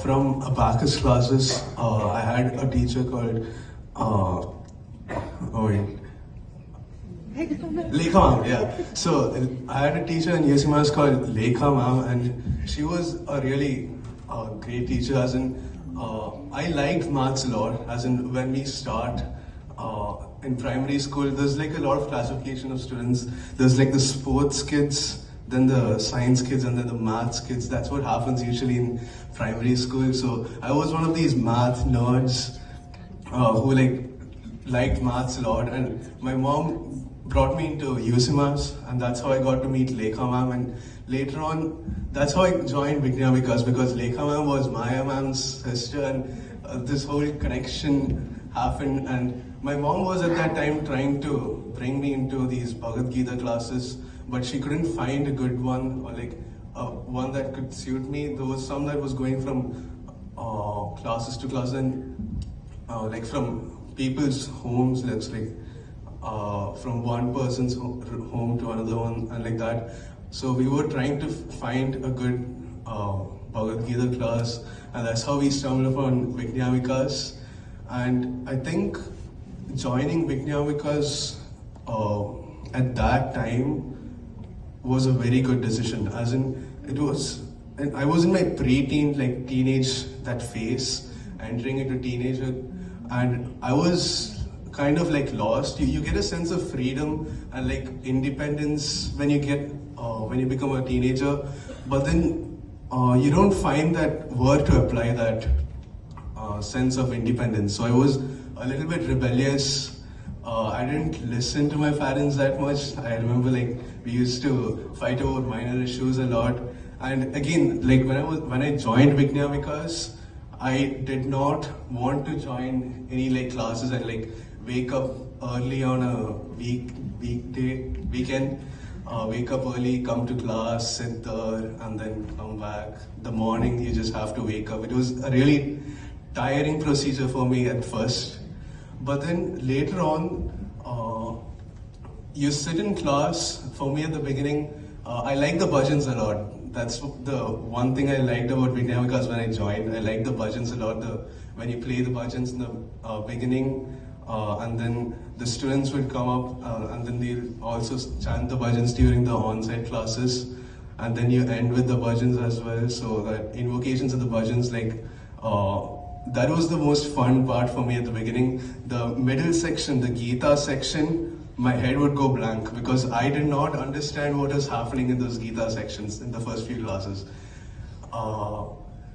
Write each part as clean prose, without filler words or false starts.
from abacus classes, I had a teacher called, Lekha ma'am, yeah. So I had a teacher in USMAS called Lekha ma'am, and she was a really great teacher. As in, I liked maths a lot. As in, when we start in primary school, there's like a lot of classification of students. There's like the sports kids, then the science kids, and then the maths kids. That's what happens usually in primary school. So I was one of these math nerds who liked maths a lot, and my mom brought me into USMAS, and that's how I got to meet Lekha ma'am. And later on, that's how I joined Vignyamikas, because Lekha ma'am was Maya ma'am's sister, and this whole connection happened. And my mom was at that time trying to bring me into these Bhagavad Gita classes, but she couldn't find a good one, or one that could suit me. There was some that was going from classes to class, and from people's homes, from one person's home to another one, and like that. So we were trying to find a good Bhagavad Gita class, and that's how we stumbled upon Vignyamikas. And I think joining Vignyamikas at that time was a very good decision. As in, I was in my pre-teen, teenage, that phase, entering into teenager, and I was kind of lost. You get a sense of freedom and independence when you become a teenager, but then you don't find that where to apply that sense of independence. So I was a little bit rebellious. I didn't listen to my parents that much. I remember we used to fight over minor issues a lot. And again, when I joined Vignyamikas, I did not want to join any classes and wake up early on a weekend, wake up early, come to class, sit there, and then come back. The morning you just have to wake up. It was a really tiring procedure for me at first. But then later on, you sit in class. For me at the beginning, I liked the bhajans a lot. That's the one thing I liked about Vignyamikas when I joined. I liked the bhajans a lot. When you play the bhajans in the beginning, and then the students would come up, and then they'll also chant the bhajans during the on-site classes, and then you end with the bhajans as well. So that invocations of the bhajans, that was the most fun part for me at the beginning. The middle section, the Gita section, my head would go blank because I did not understand what was happening in those Gita sections in the first few classes.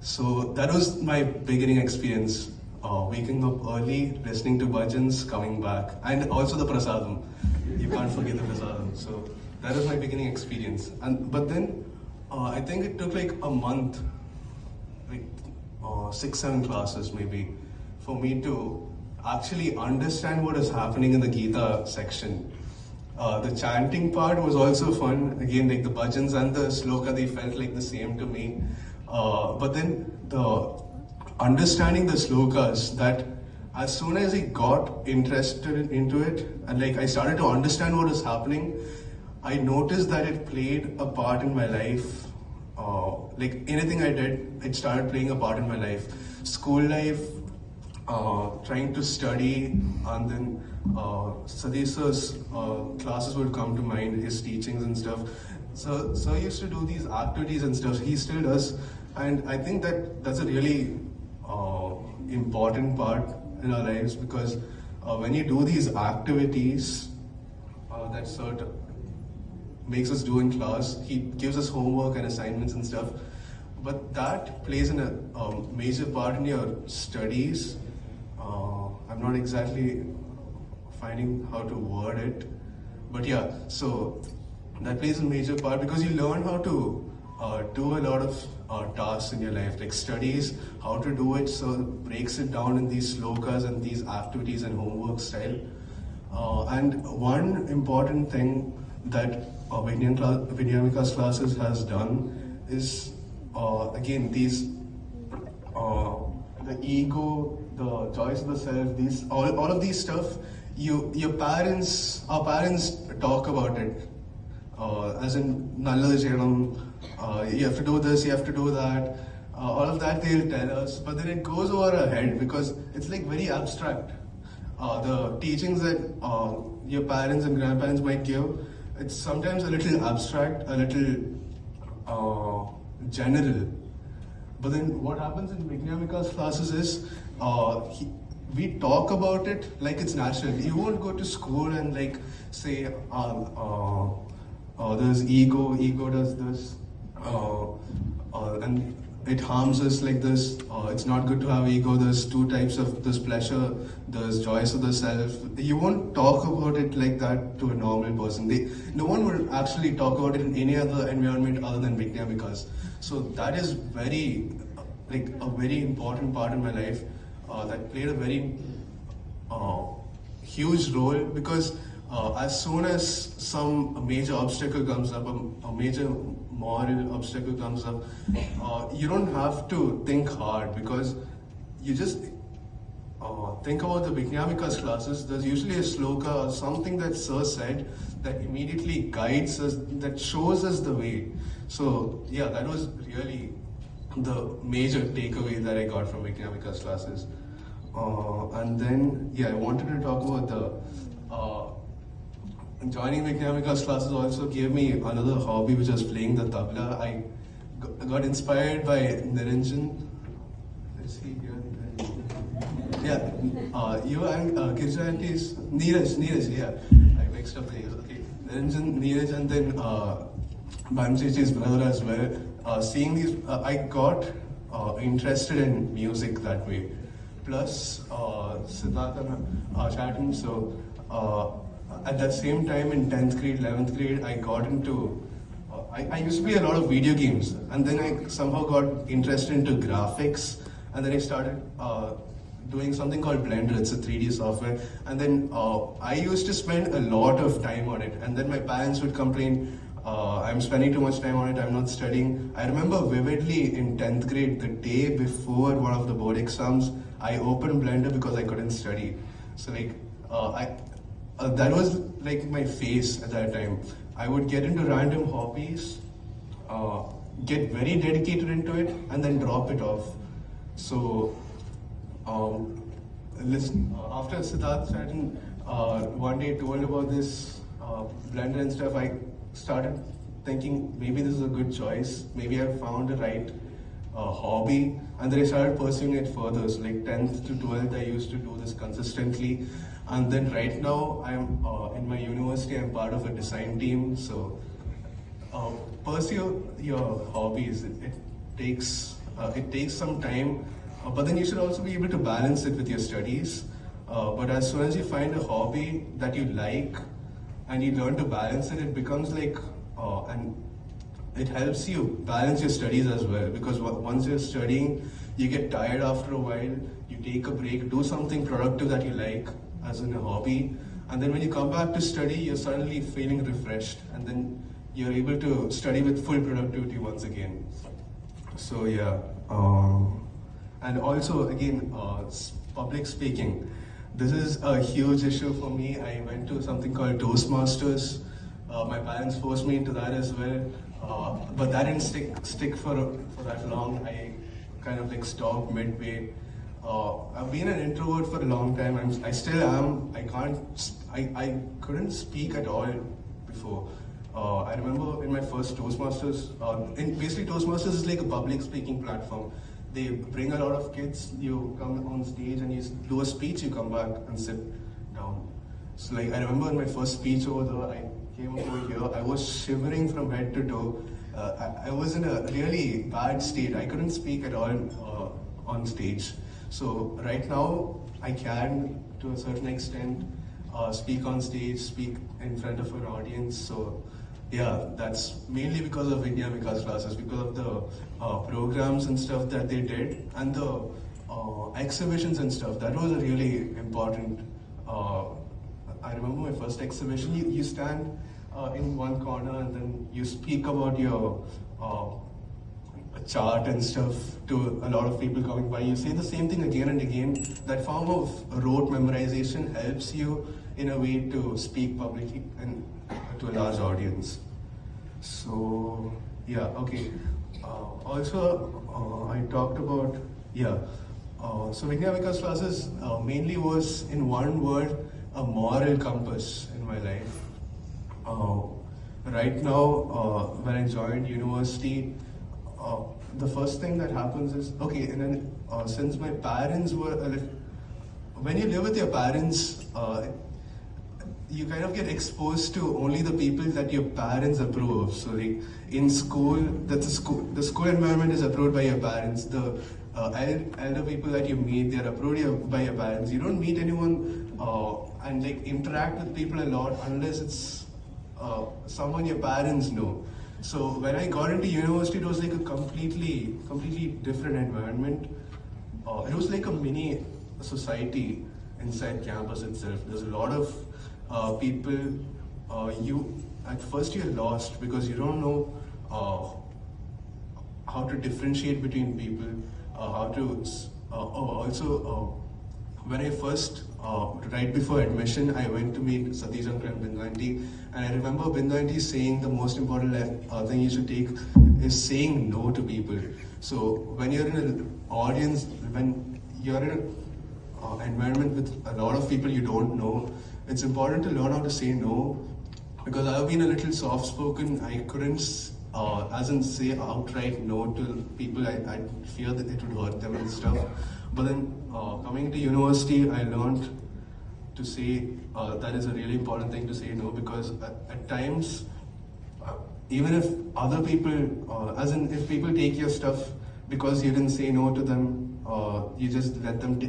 So that was my beginning experience. Waking up early, listening to bhajans, coming back, and also the prasadam. You can't forget the prasadam. So that was my beginning experience. But then I think it took a month, 6-7 classes maybe, for me to actually understand what is happening in the Gita section. The chanting part was also fun. Again, the bhajans and the sloka, they felt the same to me. But then the understanding the slokas, that as soon as I got interested into it, and I started to understand what is happening, I noticed that it played a part in my life. Anything I did, it started playing a part in my life. School life, trying to study, and then Sadish sir's classes would come to mind, his teachings and stuff. So I used to do these activities and stuff. He still does, and I think that's a really important part in our lives, because when you do these activities that sort of makes us do in class, he gives us homework and assignments and stuff, but that plays in a major part in your studies. I'm not exactly finding how to word it, but yeah, so that plays a major part because you learn how to do a lot of tasks in your life, like studies, how to do it, so it breaks it down in these slokas and these activities and homework style. And one important thing that Vignyamikas classes has done is, again, these, the ego, the choice of the self, all of these stuff, our parents talk about it, as in, you have to do this, you have to do that, all of that they'll tell us, but then it goes over our head because it's like very abstract. The teachings that your parents and grandparents might give, it's sometimes a little abstract, a little general. But then what happens in Vignamika's classes is we talk about it like it's natural. You won't go to school and like say, there's ego does this, and it harms us like this. It's not good to have ego. There's two types of this pleasure. There's joys of the self. You won't talk about it like that to a normal person. No one will actually talk about it in any other environment other than Vignamika's. So that is very, like a very important part in my life. That played a very huge role because as soon as some major obstacle comes up, a major moral obstacle comes up, you don't have to think hard because you just think about the Vignamika's classes. There's usually a sloka or something that Sir said that immediately guides us, that shows us the way. So yeah, that was really the major takeaway that I got from Vignamika's classes. And then, yeah, I wanted to talk about the joining Vignamika's classes also gave me another hobby, which was playing the tabla. I got inspired by Niranjan. Is he here? Yeah, you and Kirja aunties, Neeraj, yeah. I mixed up the names. Okay, Niranjan, Neeraj, and then Banji's brother as well. Seeing these, I got interested in music that way. Plus, Siddhartha Chatton. So, at that same time in 10th grade, 11th grade, I got into. I used to play a lot of video games, and then I somehow got interested into graphics, and then I started doing something called Blender. It's a 3D software, and then I used to spend a lot of time on it, and then my parents would complain, I'm spending too much time on it, I'm not studying. I remember vividly in 10th grade, the day before one of the board exams, I opened Blender because I couldn't study. So like, that was like my face at that time. I would get into random hobbies, get very dedicated into it, and then drop it off. So, listen, after Siddharth Chatton one day told about this Blender and stuff, I started thinking maybe this is a good choice. Maybe I found the right hobby, and then I started pursuing it further. So like 10th to 12th, I used to do this consistently. And then right now, I'm in my university, I'm part of a design team. So pursue your hobbies. It takes some time, but then you should also be able to balance it with your studies. But as soon as you find a hobby that you like and you learn to balance it, it becomes like, and it helps you balance your studies as well. Because once you're studying, you get tired after a while, you take a break, do something productive that you like, as in a hobby, and then when you come back to study, you're suddenly feeling refreshed, and then you're able to study with full productivity once again. So yeah, and also again, public speaking. This is a huge issue for me. I went to something called Toastmasters. My parents forced me into that as well, but that didn't stick for that long. I kind of like stopped midway. I've been an introvert for a long time. I still am. I couldn't speak at all before. I remember in my first Toastmasters, basically Toastmasters is like a public speaking platform. They bring a lot of kids, you come on stage and you do a speech, you come back and sit down. So like, I remember in my first speech over there, I came over here, I was shivering from head to toe. I was in a really bad state. I couldn't speak at all on stage. So right now, I can, to a certain extent, speak on stage, speak in front of an audience. So yeah, that's mainly because of Vignamika's classes, because of the programs and stuff that they did, and the exhibitions and stuff. That was a really important. I remember my first exhibition. You stand in one corner and then you speak about your chart and stuff to a lot of people coming by. You say the same thing again and again. That form of rote memorization helps you in a way to speak publicly and to a large audience. So yeah, okay. also, I talked about, yeah. So Vignavika's classes mainly was, in one word, a moral compass in my life. Right now, when I joined university, the first thing that happens is, okay, and then since my parents were, when you live with your parents, you kind of get exposed to only the people that your parents approve of. So like in school, the school environment is approved by your parents. The elder people that you meet, they're approved by your parents. You don't meet anyone and like interact with people a lot unless it's someone your parents know. So when I got into university, it was like a completely different environment. It was like a mini society inside campus itself. There's a lot of people. You at first you're lost because you don't know how to differentiate between people. How to also when I first right before admission, I went to meet Satish Uncle and Bindu Aunty, and I remember Bindu Aunty saying the most important thing you should take is saying no to people. So when you're in an audience, when you're in an environment with a lot of people you don't know, it's important to learn how to say no. Because I've been a little soft-spoken, I couldn't, as in say outright no to people. I fear that it would hurt them and stuff. But then coming to university, I learned to say that is a really important thing to say no, because at times, even if other people, as in if people take your stuff because you didn't say no to them, you just let them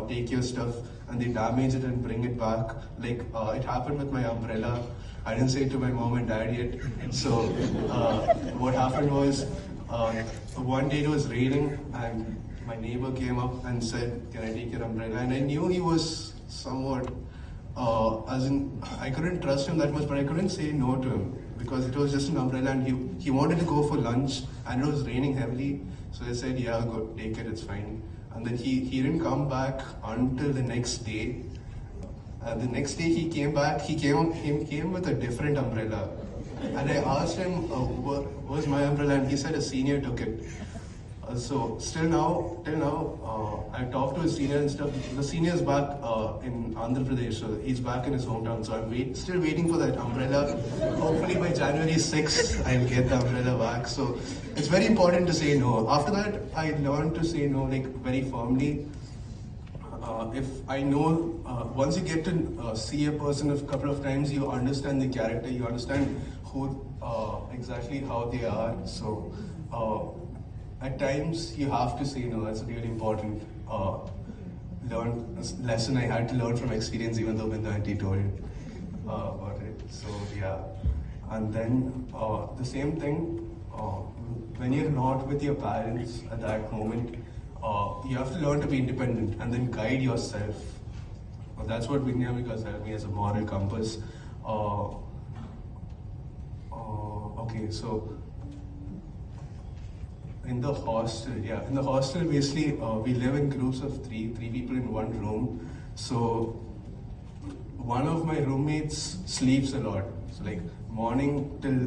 take your stuff and they damage it and bring it back. Like it happened with my umbrella. I didn't say it to my mom and dad yet. So what happened was one day it was raining and my neighbor came up and said, "Can I take your umbrella?" And I knew he was somewhat, as in I couldn't trust him that much, but I couldn't say no to him because it was just an umbrella and he wanted to go for lunch and it was raining heavily. So I said, "Yeah, go take it, it's fine." And then he didn't come back until the next day. The next day he came back, he came with a different umbrella. And I asked him, where's my umbrella? And he said a senior took it. So till now, I talked to his senior and stuff. The senior is back in Andhra Pradesh, so he's back in his hometown. So I'm still waiting for that umbrella. Hopefully by January 6th, I'll get the umbrella back. So it's very important to say no. After that, I learned to say no like very firmly. If I know, once you get to see a person a couple of times, you understand the character, you understand who exactly how they are. So at times you have to say no. That's a really important lesson I had to learn from experience, even though Bindu Aunty told about it. So yeah, and then the same thing when you're not with your parents at that moment. You have to learn to be independent and then guide yourself. That's what Vignavika has helped me as a moral compass. Okay, so in the hostel basically we live in groups of three people in one room. So one of my roommates sleeps a lot. So like morning till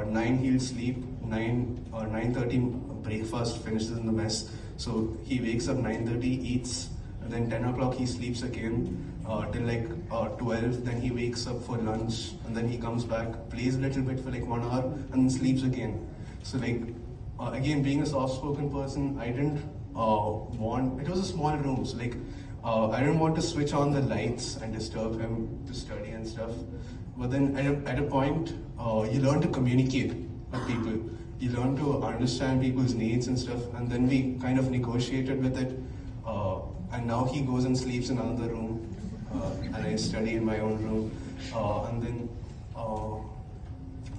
9 he'll sleep, 9:30 breakfast, finishes in the mess. So he wakes up 9:30, eats, and then 10 o'clock he sleeps again till like 12. Then he wakes up for lunch, and then he comes back, plays a little bit for like 1 hour, and then sleeps again. So like again, being a soft-spoken person, I didn't want. It was a small room, so like I didn't want to switch on the lights and disturb him to study and stuff. But then at a point, you learn to communicate with people. You learn to understand people's needs and stuff, and then we kind of negotiated with it. And now he goes and sleeps in another room, and I study in my own room. And then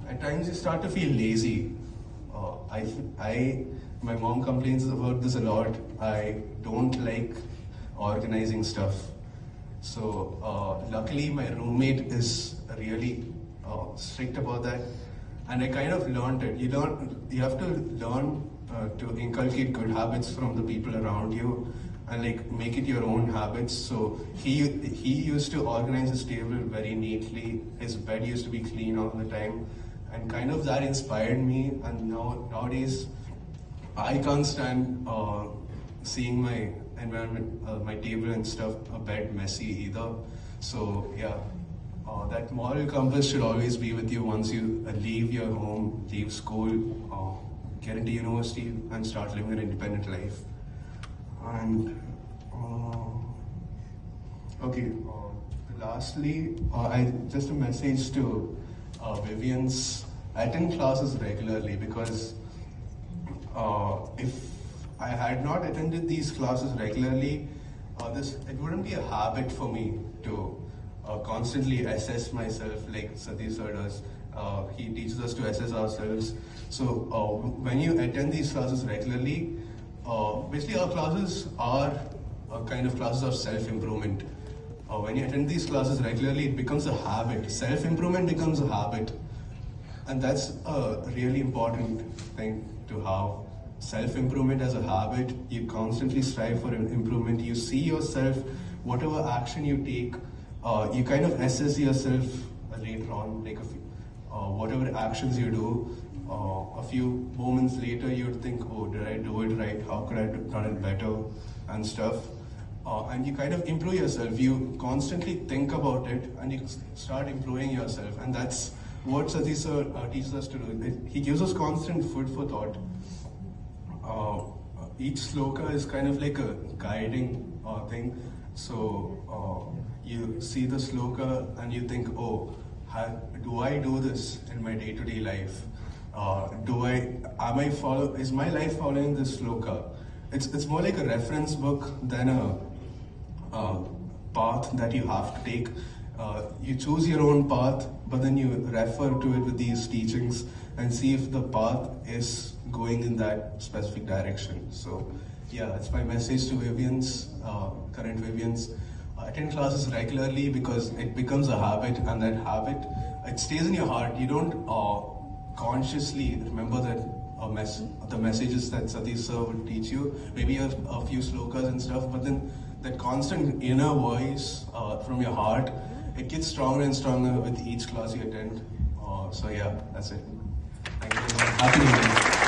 at times you start to feel lazy. My mom complains about this a lot. I don't like organizing stuff. So luckily my roommate is really strict about that. And I kind of learned it. You have to learn to inculcate good habits from the people around you and like make it your own habits. So he used to organize his table very neatly. His bed used to be clean all the time, and kind of that inspired me. And nowadays I can't stand seeing my environment, my table and stuff, a bit messy either. So yeah, that moral compass should always be with you once you leave your home, leave school, get into university and start living an independent life. And okay, lastly, I just a message to Vivians. I attend classes regularly because if I had not attended these classes regularly, it wouldn't be a habit for me to constantly assess myself like Satish sir does. He teaches us to assess ourselves. So when you attend these classes regularly, basically our classes are kind of classes of self-improvement. When you attend these classes regularly, it becomes a habit. Self-improvement becomes a habit. And that's a really important thing to have. Self-improvement as a habit. You constantly strive for improvement. You see yourself, whatever action you take, you kind of assess yourself later on, like whatever actions you do, a few moments later you'd think, oh, did I do it right? How could I have done it better? And stuff. And you kind of improve yourself. You constantly think about it and you start improving yourself. And that's what Satish sir teaches us to do. He gives us constant food for thought. Each sloka is kind of like a guiding thing. So you see the sloka and you think, oh, do I do this in my day-to-day life? Is my life following this sloka? It's more like a reference book than a path that you have to take. You choose your own path, but then you refer to it with these teachings and see if the path is going in that specific direction. So yeah, that's my message to Vivians, current Vivians. Attend classes regularly because it becomes a habit, and that habit, it stays in your heart. You don't consciously remember that the messages that Satish sir would teach you, maybe a few slokas and stuff, but then that constant inner voice from your heart, it gets stronger and stronger with each class you attend. So yeah, that's it. Thank you. Happy New Year.